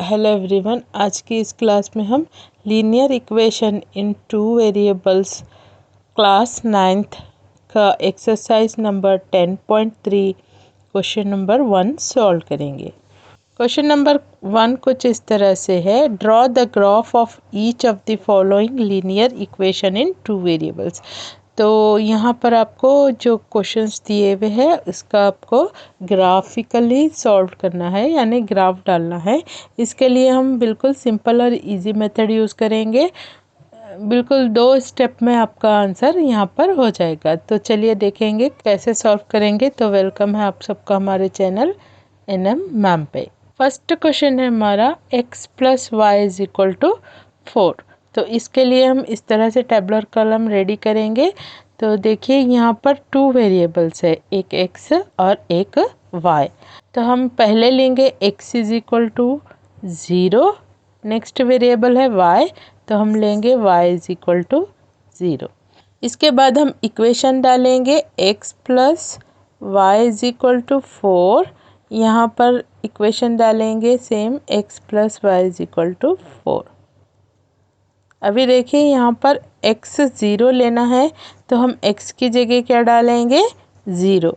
Hello everyone, आज की इस क्लास में हम linear equation in two variables class 9th का exercise number 10.3 question number 1 solve करेंगे। क्वेश्चन नंबर 1 कुछ इस तरह से है, draw the graph of each of the following linear equation in two variables. तो यहाँ पर आपको जो क्वेश्चंस दिए हुए हैं इसका आपको ग्राफिकली सॉल्व करना है, यानी ग्राफ डालना है। इसके लिए हम बिल्कुल सिंपल और इजी मेथड यूज़ करेंगे। बिल्कुल 2 स्टेप में आपका आंसर यहाँ पर हो जाएगा। तो चलिए देखेंगे कैसे सॉल्व करेंगे। तो वेलकम है आप सबका हमारे चैनल NM मैम पे। फर्स्ट क्वेश्चन है हमारा x + y = 4। तो इसके लिए हम इस तरह से टेबलर कॉलम रेडी करेंगे। तो देखिए यहाँ पर 2 वेरिएबल्स है, एक x और एक y। तो हम पहले लेंगे x = 0, नेक्स्ट वेरिएबल है y, तो हम लेंगे y = 0। इसके बाद हम इक्वेशन डालेंगे x + y = 4। यहाँ पर इक्वेशन डालेंगे सेम x + y = 4। अभी देखिए यहाँ पर x 0 लेना है, तो हम x की जगह क्या डालेंगे 0,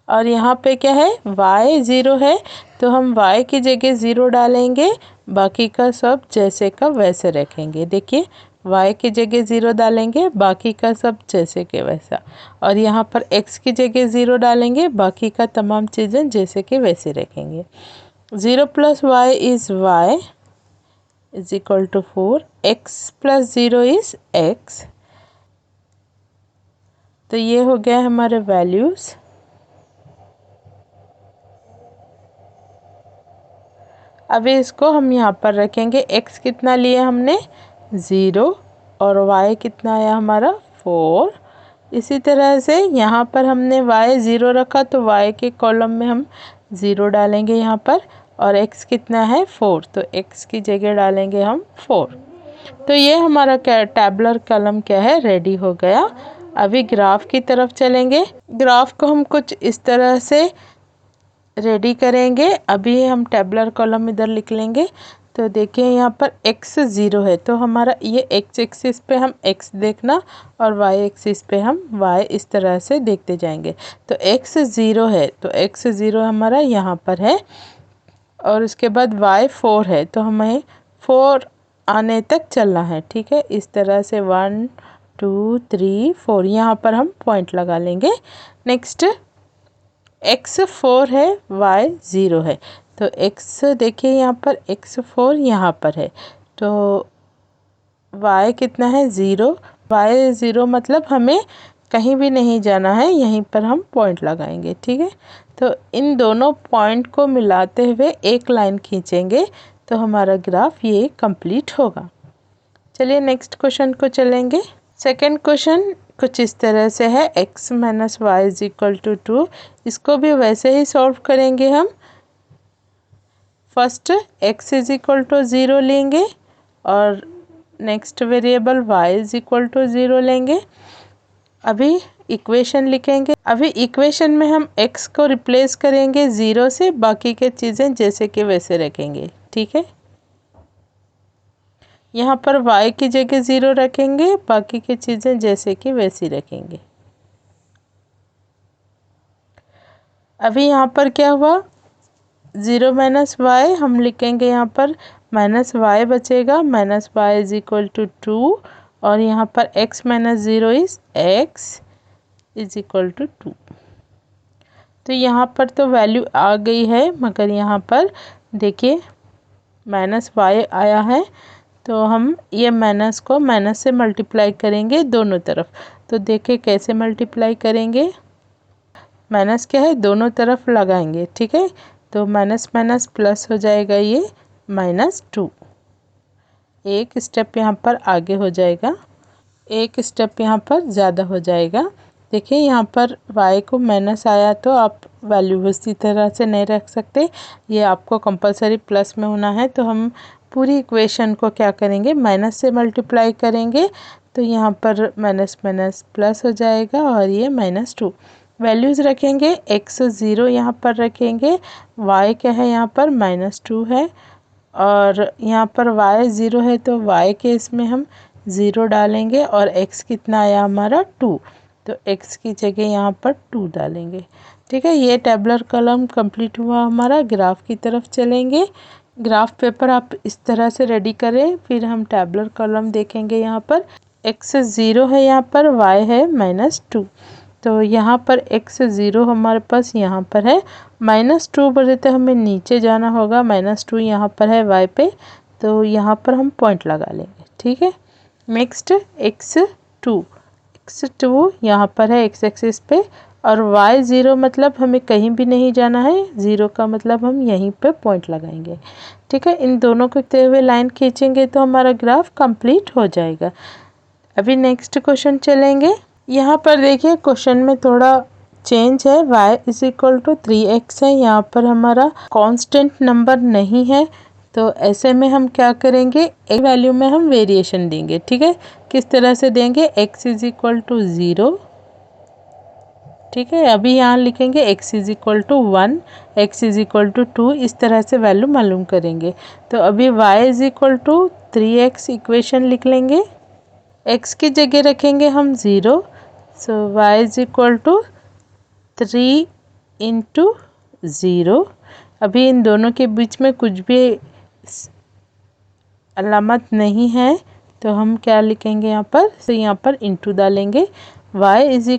और यहाँ पे क्या है y 0 है, तो हम y की जगह 0 डालेंगे, बाकी का सब जैसे का वैसे रखेंगे। देखिए y की जगह 0 डालेंगे, बाकी का सब जैसे के वैसा, और यहाँ पर x की जगह 0 डालेंगे, बाकी का तमाम चीज़ें जैसे के वैसे रखेंगे। 0 + y is y = 4, x + 0 is x। तो ये हो गया हमारे वैल्यूज़। अभी इसको हम यहाँ पर रखेंगे। x कितना लिए हमने 0 और y कितना आया हमारा 4। इसी तरह से यहाँ पर हमने y 0 रखा, तो y के कॉलम में हम 0 डालेंगे यहाँ पर, और x कितना है 4, तो x की जगह डालेंगे हम 4। तो ये हमारा क्या टैबलर कॉलम क्या है रेडी हो गया। अभी ग्राफ की तरफ चलेंगे। ग्राफ को हम कुछ इस तरह से रेडी करेंगे। अभी हम टैबलर कॉलम इधर लिख लेंगे। तो देखिए यहाँ पर x 0 है, तो हमारा ये x एक्सिस पे हम x देखना, और y एक्सिस पे हम y इस तरह से देखते जाएंगे। तो x 0 है, तो x 0 हमारा यहाँ पर है, और उसके बाद y 4 है, तो हमें 4 आने तक चलना है। ठीक है, इस तरह से 1 2 3 4 यहाँ पर हम पॉइंट लगा लेंगे। नेक्स्ट x 4 है, y 0 है, तो x देखिए यहाँ पर x 4 यहाँ पर है, तो y कितना है 0, y 0 मतलब हमें कहीं भी नहीं जाना है, यहीं पर हम पॉइंट लगाएंगे। ठीक है, तो इन दोनों पॉइंट को मिलाते हुए एक लाइन खींचेंगे, तो हमारा ग्राफ ये कंप्लीट होगा। चलिए नेक्स्ट क्वेश्चन को चलेंगे। सेकंड क्वेश्चन कुछ इस तरह से है, x - y = 2। इसको भी वैसे ही सॉल्व करेंगे हम। फर्स्ट x = 0 लेंगे, और नेक्स्ट वेरिएबल y = 0 लेंगे। अभी इक्वेशन लिखेंगे। अभी इक्वेशन में हम x को रिप्लेस करेंगे 0 से, बाकी के चीज़ें जैसे कि वैसे रखेंगे। ठीक है, यहाँ पर y की जगह 0 रखेंगे, बाकी की चीज़ें जैसे कि वैसी रखेंगे। अभी यहाँ पर क्या हुआ 0 - y हम लिखेंगे, यहाँ पर -y बचेगा, -y = 2, और यहाँ पर x - 0 is x = 2। तो यहाँ पर तो वैल्यू आ गई है, मगर यहाँ पर देखिए -y आया है, तो हम ये माइनस को माइनस से मल्टीप्लाई करेंगे दोनों तरफ। तो देखिए कैसे मल्टीप्लाई करेंगे, माइनस क्या है दोनों तरफ लगाएंगे। ठीक है, तो माइनस माइनस प्लस हो जाएगा, ये -2। एक स्टेप यहाँ पर आगे हो जाएगा, एक स्टेप यहाँ पर ज़्यादा हो जाएगा। देखिए यहाँ पर y को माइनस आया, तो आप वैल्यू उसी तरह से नहीं रख सकते, ये आपको कंपलसरी प्लस में होना है। तो हम पूरी इक्वेशन को क्या करेंगे माइनस से मल्टीप्लाई करेंगे, तो यहाँ पर माइनस माइनस प्लस हो जाएगा, और ये -2। वैल्यूज़ रखेंगे। x 0 यहाँ पर रखेंगे, y क्या है यहाँ पर -2 है, और यहाँ पर y 0 है तो y के इसमें हम 0 डालेंगे, और x कितना आया हमारा 2, तो x की जगह यहाँ पर 2 डालेंगे। ठीक है, ये टेबलर कॉलम कंप्लीट हुआ हमारा। ग्राफ की तरफ चलेंगे। ग्राफ पेपर आप इस तरह से रेडी करें, फिर हम टेबलर कॉलम देखेंगे। यहाँ पर x 0 है, यहाँ पर y है -2, तो यहाँ पर x 0 हमारे पास यहाँ पर है, -2 बोले तो हमें नीचे जाना होगा, -2 यहाँ पर है y पे, तो यहाँ पर हम पॉइंट लगा लेंगे। ठीक है, नेक्स्ट x2 यहाँ पर है x एक्सिस पे, और y 0 मतलब हमें कहीं भी नहीं जाना है, 0 का मतलब हम यहीं पे पॉइंट लगाएंगे। ठीक है, इन दोनों को देखते हुए लाइन खींचेंगे तो हमारा ग्राफ कंप्लीट हो जाएगा। अभी नेक्स्ट क्वेश्चन चलेंगे। यहाँ पर देखिए क्वेश्चन में थोड़ा चेंज है, y = 3x है, यहाँ पर हमारा कांस्टेंट नंबर नहीं है, तो ऐसे में हम क्या करेंगे, एक वैल्यू में हम वेरिएशन देंगे। ठीक है, किस तरह से देंगे, x = 0। ठीक है, अभी यहाँ लिखेंगे x = 1, x = 2, इस तरह से वैल्यू मालूम करेंगे। तो अभी y = 3x इक्वेशन लिख लेंगे, x की जगह रखेंगे हम 0, सो y = 3 × 0। अभी इन दोनों के बीच में कुछ भी अलामत नहीं है, तो हम क्या लिखेंगे यहाँ पर, तो यहाँ पर इंटू डालेंगे, y =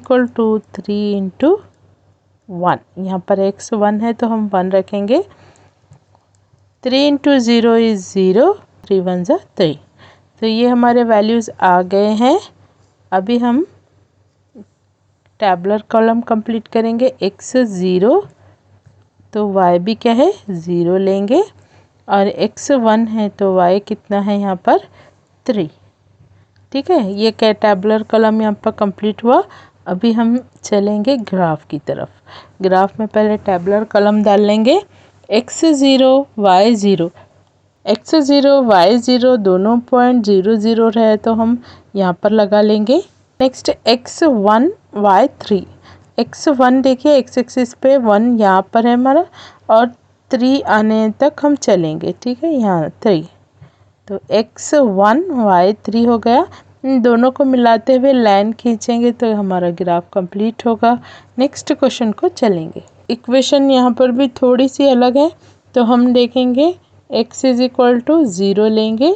3 × 1, यहाँ पर x 1 है तो हम 1 रखेंगे, 3 × 0 = 0, 3 1 = 3। तो ये हमारे वैल्यूज़ आ गए हैं। अभी हम टैबुलर कॉलम कंप्लीट करेंगे। x 0 तो y भी क्या है 0 लेंगे, और x 1 है तो y कितना है यहाँ पर 3। ठीक है, ये क्या टैबुलर कॉलम यहाँ पर कंप्लीट हुआ। अभी हम चलेंगे ग्राफ की तरफ। ग्राफ में पहले टैबुलर कॉलम डाल लेंगे, x 0 y 0, x 0 y 0 दोनों पॉइंट 0 0 रहे तो हम यहाँ पर लगा लेंगे। नेक्स्ट x 1 y 3, x 1 देखिए x एक्सिस पे 1 यहाँ पर है हमारा, और 3 आने तक हम चलेंगे। ठीक है, यहाँ 3, तो x 1 y 3 हो गया। इन दोनों को मिलाते हुए लाइन खींचेंगे तो हमारा ग्राफ कंप्लीट होगा। नेक्स्ट क्वेश्चन को चलेंगे। इक्वेशन यहाँ पर भी थोड़ी सी अलग है, तो हम देखेंगे x = 0 लेंगे,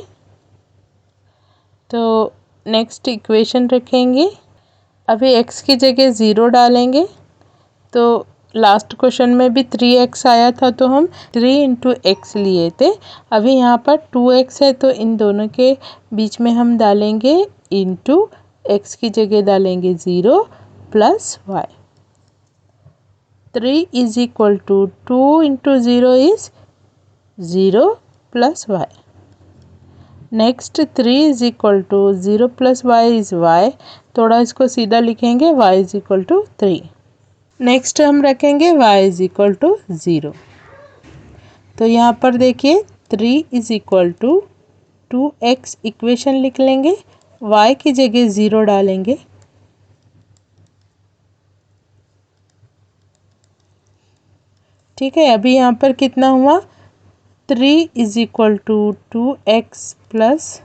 तो नेक्स्ट इक्वेशन रखेंगे। अभी x की जगह 0 डालेंगे, तो लास्ट क्वेश्चन में भी 3x आया था तो हम 3 × x लिए थे। अभी यहाँ पर 2x है तो इन दोनों के बीच में हम डालेंगे इंटू, x की जगह डालेंगे 0 + y। 3 = 2 × 0 = 0 + y। Next 3 = 0 + y = y, थोड़ा इसको सीधा लिखेंगे, y = 3। नेक्स्ट हम रखेंगे y = 0, तो यहाँ पर देखिए 3 = 2x इक्वेशन लिख लेंगे, y की जगह 0 डालेंगे, ठीक है। अभी यहाँ पर कितना हुआ, 3 = 2x +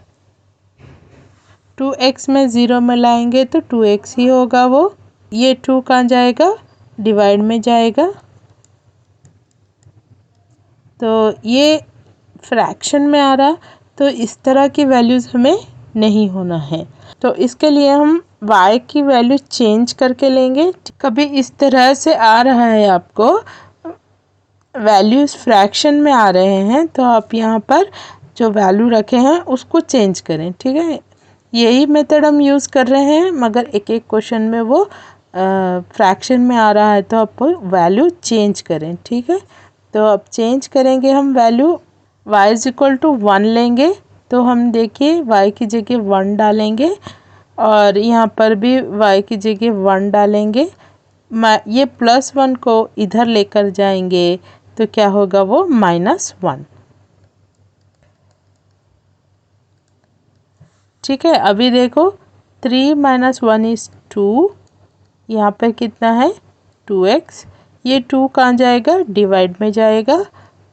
2x में 0 मिलाएंगे तो 2x ही होगा वो, ये 2 कहाँ जाएगा, डिवाइड में जाएगा, तो ये फ्रैक्शन में आ रहा, तो इस तरह की वैल्यूज़ हमें नहीं होना है, तो इसके लिए हम y की वैल्यू चेंज करके लेंगे। कभी इस तरह से आ रहा है आपको वैल्यूज़ फ्रैक्शन में आ रहे हैं, तो आप यहाँ पर जो वैल्यू रखे हैं उसको चेंज करें। ठीक है, यही मेथड हम यूज़ कर रहे हैं, मगर एक एक क्वेश्चन में वो फ्रैक्शन में आ रहा है तो आप वैल्यू चेंज करें। ठीक है, तो अब चेंज करेंगे हम वैल्यू, y = 1 लेंगे, तो हम देखिए y की जगह 1 डालेंगे, और यहाँ पर भी y की जगह 1 डालेंगे। ये +1 को इधर लेकर जाएंगे तो क्या होगा, वो -1। ठीक है, अभी देखो 3 - 1 = 2, यहाँ पर कितना है 2x, ये 2 कहाँ जाएगा, डिवाइड में जाएगा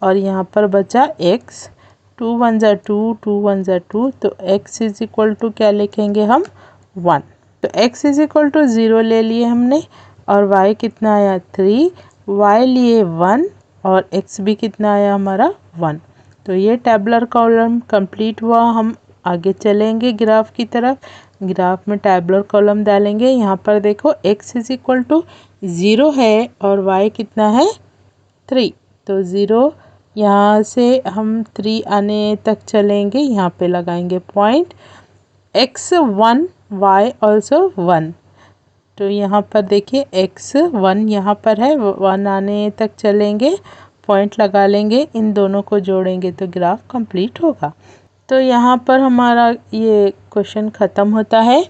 और यहाँ पर बचा x, 2 1 ज़ा 2, 2 1 ज़ा 2, तो x इज इक्वल टू क्या लिखेंगे हम 1। तो x इज इक्वल टू 0 ले लिए हमने और y कितना आया 3, y लिए 1 और x भी कितना आया हमारा 1। तो ये टैबुलर कॉलम कंप्लीट हुआ। हम आगे चलेंगे ग्राफ की तरफ। ग्राफ में टैबुलर कॉलम डालेंगे। यहाँ पर देखो x इज इक्वल टू 0 है और y कितना है 3, तो 0 यहाँ से हम 3 आने तक चलेंगे, यहाँ पे लगाएंगे पॉइंट, x 1 y ऑल्सो 1, तो यहाँ पर देखिए x 1 यहाँ पर है, 1 आने तक चलेंगे, पॉइंट लगा लेंगे, इन दोनों को जोड़ेंगे तो ग्राफ कंप्लीट होगा। तो यहाँ पर हमारा ये क्वेश्चन ख़त्म होता है।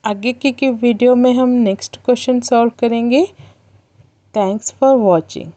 आगे की वीडियो में हम नेक्स्ट क्वेश्चन सॉल्व करेंगे। Thanks for watching.